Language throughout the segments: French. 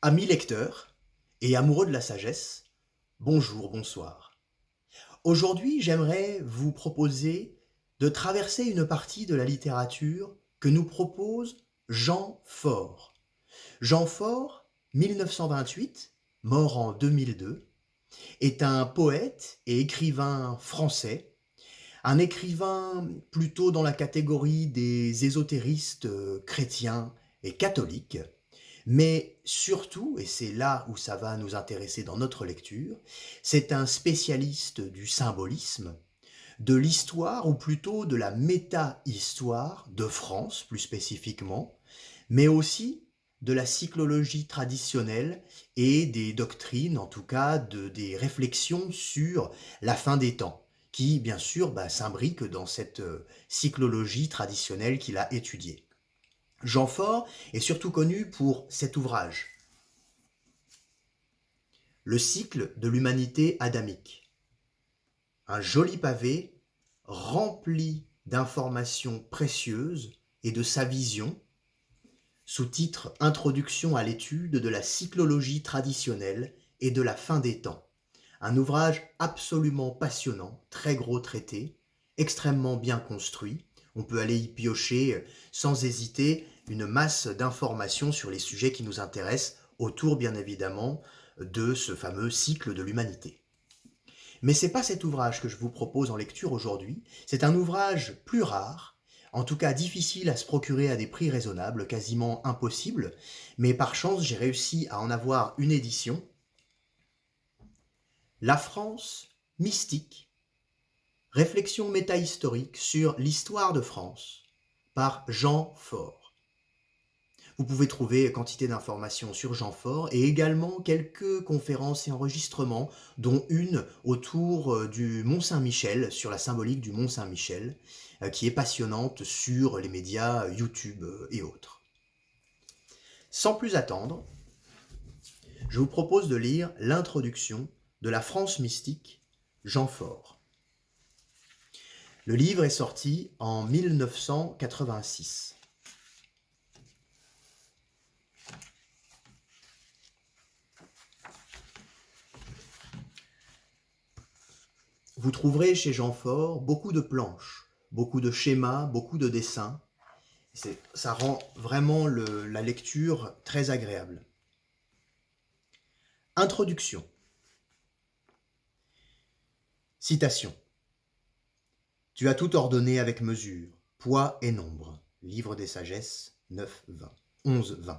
Amis lecteurs et amoureux de la sagesse, bonjour, bonsoir. Aujourd'hui, j'aimerais vous proposer de traverser une partie de la littérature que nous propose Jean Faure. Jean Faure, 1928, mort en 2002, est un poète et écrivain français, un écrivain plutôt dans la catégorie des ésotéristes chrétiens et catholiques, mais surtout, et c'est là où ça va nous intéresser dans notre lecture, c'est un spécialiste du symbolisme, de l'histoire, ou plutôt de la méta-histoire de France plus spécifiquement, mais aussi de la cyclologie traditionnelle et des doctrines, en tout cas des réflexions sur la fin des temps, qui bien sûr s'imbriquent dans cette cyclologie traditionnelle qu'il a étudiée. Jean Faure est surtout connu pour cet ouvrage, Le cycle de l'humanité adamique. Un joli pavé rempli d'informations précieuses et de sa vision, sous-titre Introduction à l'étude de la cyclologie traditionnelle et de la fin des temps. Un ouvrage absolument passionnant, très gros traité, extrêmement bien construit. On peut aller y piocher sans hésiter une masse d'informations sur les sujets qui nous intéressent, autour bien évidemment de ce fameux cycle de l'humanité. Mais ce n'est pas cet ouvrage que je vous propose en lecture aujourd'hui, c'est un ouvrage plus rare, en tout cas difficile à se procurer à des prix raisonnables, quasiment impossible, mais par chance j'ai réussi à en avoir une édition. La France mystique, réflexion métahistorique sur l'histoire de France, par Jean Faure. Vous pouvez trouver quantité d'informations sur Jean Faure et également quelques conférences et enregistrements, dont une autour du Mont-Saint-Michel, sur la symbolique du Mont-Saint-Michel, qui est passionnante sur les médias YouTube et autres. Sans plus attendre, je vous propose de lire l'introduction de La France mystique, Jean Faure. Le livre est sorti en 1986. Vous trouverez chez Jean Faure beaucoup de planches, beaucoup de schémas, beaucoup de dessins. Ça rend vraiment la lecture très agréable. Introduction. Citation. Tu as tout ordonné avec mesure, poids et nombre. Livre des sagesses, 11-20.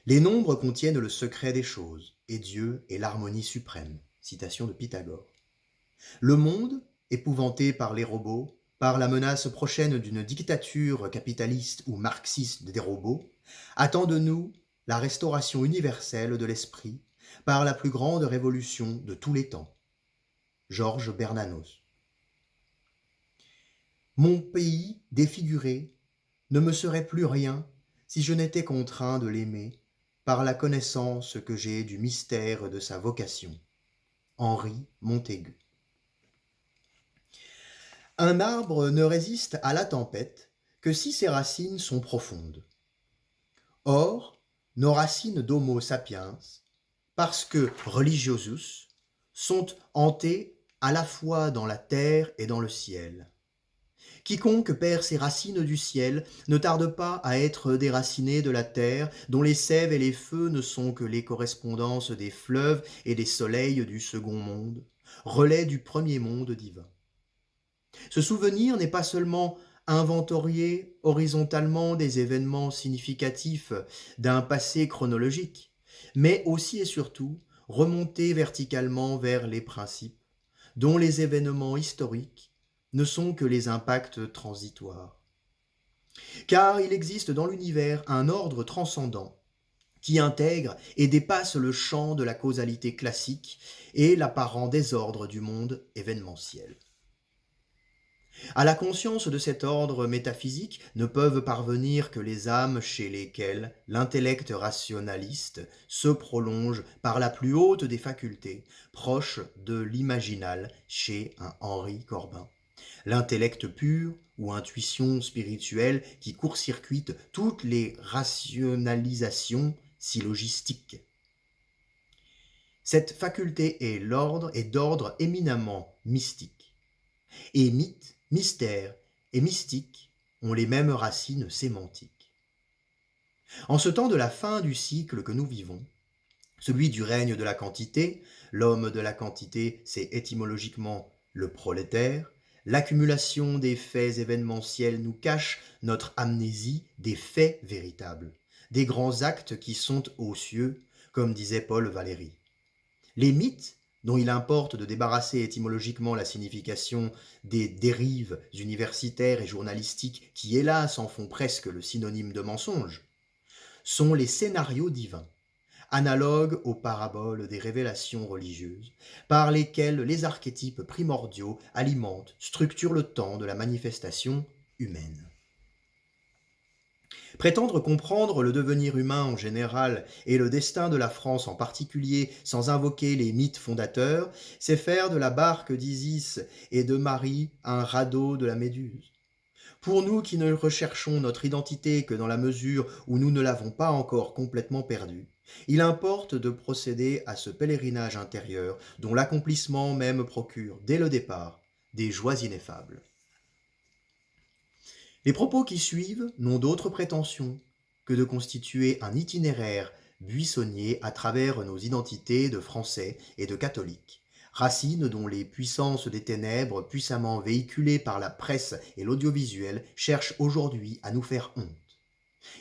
Les nombres contiennent le secret des choses, et Dieu est l'harmonie suprême. Citation de Pythagore. Le monde, épouvanté par les robots, par la menace prochaine d'une dictature capitaliste ou marxiste des robots, attend de nous la restauration universelle de l'esprit par la plus grande révolution de tous les temps. Georges Bernanos. Mon pays défiguré ne me serait plus rien si je n'étais contraint de l'aimer par la connaissance que j'ai du mystère de sa vocation. Henri Montaigu. Un arbre ne résiste à la tempête que si ses racines sont profondes. Or, nos racines d'Homo sapiens, parce que religiosus, sont hantées à la fois dans la terre et dans le ciel. Quiconque perd ses racines du ciel ne tarde pas à être déraciné de la terre, dont les sèves et les feux ne sont que les correspondances des fleuves et des soleils du second monde, relais du premier monde divin. Ce souvenir n'est pas seulement inventorier horizontalement des événements significatifs d'un passé chronologique, mais aussi et surtout remonter verticalement vers les principes, dont les événements historiques ne sont que les impacts transitoires. Car il existe dans l'univers un ordre transcendant qui intègre et dépasse le champ de la causalité classique et l'apparent désordre du monde événementiel. À la conscience de cet ordre métaphysique ne peuvent parvenir que les âmes chez lesquelles l'intellect rationaliste se prolonge par la plus haute des facultés, proche de l'imaginal chez un Henri Corbin. L'intellect pur ou intuition spirituelle qui court-circuite toutes les rationalisations syllogistique. Cette faculté est d'ordre éminemment mystique. Et mythe, mystère et mystique ont les mêmes racines sémantiques. En ce temps de la fin du cycle que nous vivons, celui du règne de la quantité, l'homme de la quantité, c'est étymologiquement le prolétaire, l'accumulation des faits événementiels nous cache notre amnésie des faits véritables, des grands actes qui sont aux cieux, comme disait Paul Valéry. Les mythes, dont il importe de débarrasser étymologiquement la signification des dérives universitaires et journalistiques qui, hélas, en font presque le synonyme de mensonge, sont les scénarios divins, analogues aux paraboles des révélations religieuses, par lesquelles les archétypes primordiaux alimentent, structurent le temps de la manifestation humaine. Prétendre comprendre le devenir humain en général et le destin de la France en particulier sans invoquer les mythes fondateurs, c'est faire de la barque d'Isis et de Marie un radeau de la Méduse. Pour nous qui ne recherchons notre identité que dans la mesure où nous ne l'avons pas encore complètement perdue, il importe de procéder à ce pèlerinage intérieur dont l'accomplissement même procure, dès le départ, des joies ineffables. Les propos qui suivent n'ont d'autre prétention que de constituer un itinéraire buissonnier à travers nos identités de Français et de catholiques, racines dont les puissances des ténèbres, puissamment véhiculées par la presse et l'audiovisuel, cherchent aujourd'hui à nous faire honte.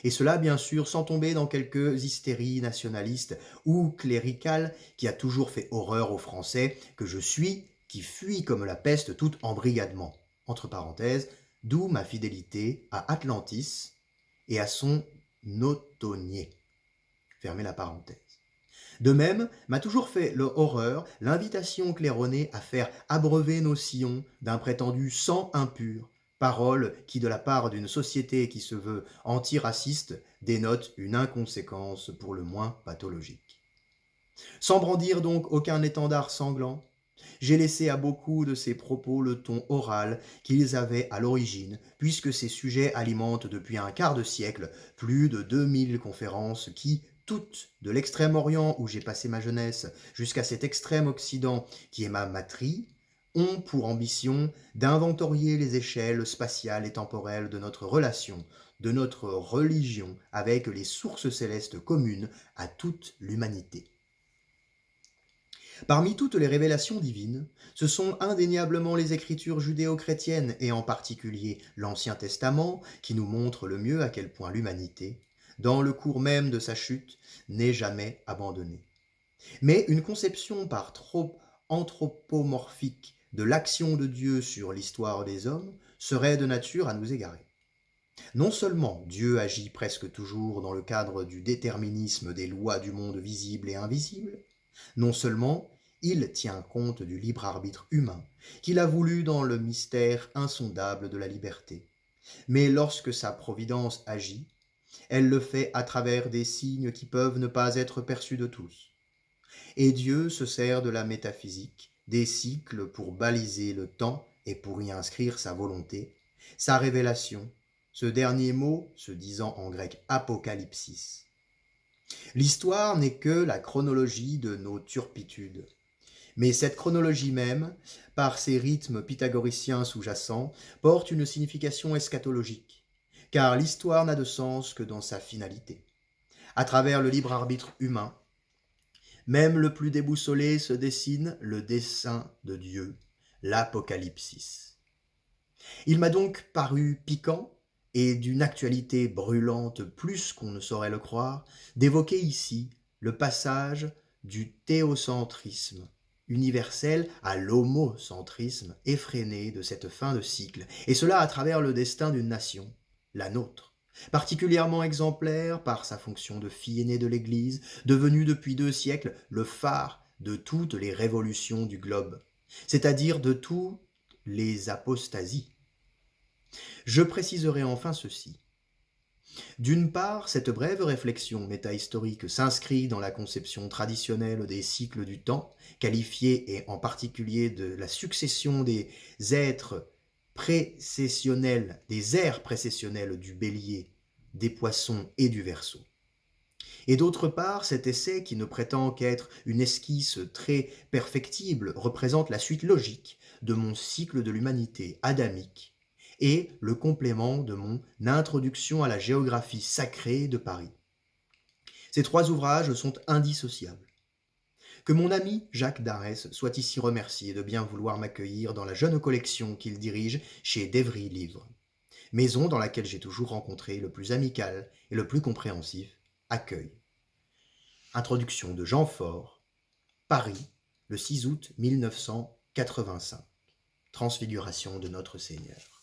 Et cela, bien sûr, sans tomber dans quelques hystéries nationalistes ou cléricales qui a toujours fait horreur aux Français que je suis, qui fuit comme la peste tout embrigadement. Entre parenthèses, d'où ma fidélité à Atlantis et à son automnier. Fermez la parenthèse. De même, m'a toujours fait horreur l'invitation claironnée à faire abreuver nos sillons d'un prétendu sang impur, parole qui, de la part d'une société qui se veut antiraciste, dénote une inconséquence pour le moins pathologique. Sans brandir donc aucun étendard sanglant, j'ai laissé à beaucoup de ces propos le ton oral qu'ils avaient à l'origine, puisque ces sujets alimentent depuis un quart de siècle plus de 2000 conférences qui, toutes, de l'extrême-orient où j'ai passé ma jeunesse jusqu'à cet extrême occident qui est ma matrie, ont pour ambition d'inventorier les échelles spatiales et temporelles de notre relation, de notre religion avec les sources célestes communes à toute l'humanité. Parmi toutes les révélations divines, ce sont indéniablement les écritures judéo-chrétiennes et en particulier l'Ancien Testament qui nous montrent le mieux à quel point l'humanité, dans le cours même de sa chute, n'est jamais abandonnée. Mais une conception par trop anthropomorphique de l'action de Dieu sur l'histoire des hommes serait de nature à nous égarer. Non seulement Dieu agit presque toujours dans le cadre du déterminisme des lois du monde visible et invisible, non seulement il tient compte du libre arbitre humain qu'il a voulu dans le mystère insondable de la liberté, mais lorsque sa providence agit, elle le fait à travers des signes qui peuvent ne pas être perçus de tous. Et Dieu se sert de la métaphysique, des cycles pour baliser le temps et pour y inscrire sa volonté, sa révélation, ce dernier mot se disant en grec apocalypsis. L'histoire n'est que la chronologie de nos turpitudes. Mais cette chronologie même, par ses rythmes pythagoriciens sous-jacents, porte une signification eschatologique, car l'histoire n'a de sens que dans sa finalité. À travers le libre arbitre humain, même le plus déboussolé se dessine le dessein de Dieu, l'apocalypsis. Il m'a donc paru piquant, et d'une actualité brûlante plus qu'on ne saurait le croire, d'évoquer ici le passage du théocentrisme universel à l'homocentrisme effréné de cette fin de cycle, et cela à travers le destin d'une nation, la nôtre, particulièrement exemplaire par sa fonction de fille aînée de l'Église, devenue depuis 2 siècles le phare de toutes les révolutions du globe, c'est-à-dire de toutes les apostasies. Je préciserai enfin ceci. D'une part, cette brève réflexion métahistorique s'inscrit dans la conception traditionnelle des cycles du temps, qualifiée et en particulier de la succession des êtres précessionnels, des ères précessionnelles du bélier, des poissons et du verseau. Et d'autre part, cet essai, qui ne prétend qu'être une esquisse très perfectible, représente la suite logique de mon cycle de l'humanité adamique et le complément de mon introduction à la géographie sacrée de Paris. Ces trois ouvrages sont indissociables. Que mon ami Jacques Darès soit ici remercié de bien vouloir m'accueillir dans la jeune collection qu'il dirige chez d'Evry Livres, maison dans laquelle j'ai toujours rencontré le plus amical et le plus compréhensif accueil. Introduction de Jean Faure, Paris, le 6 août 1985. Transfiguration de Notre Seigneur.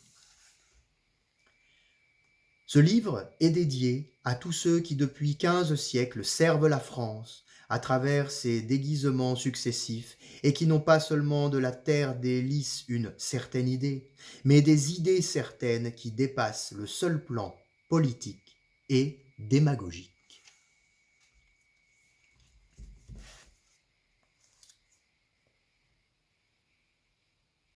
Ce livre est dédié à tous ceux qui depuis 15 siècles servent la France à travers ses déguisements successifs et qui n'ont pas seulement de la terre des lys une certaine idée, mais des idées certaines qui dépassent le seul plan politique et démagogique.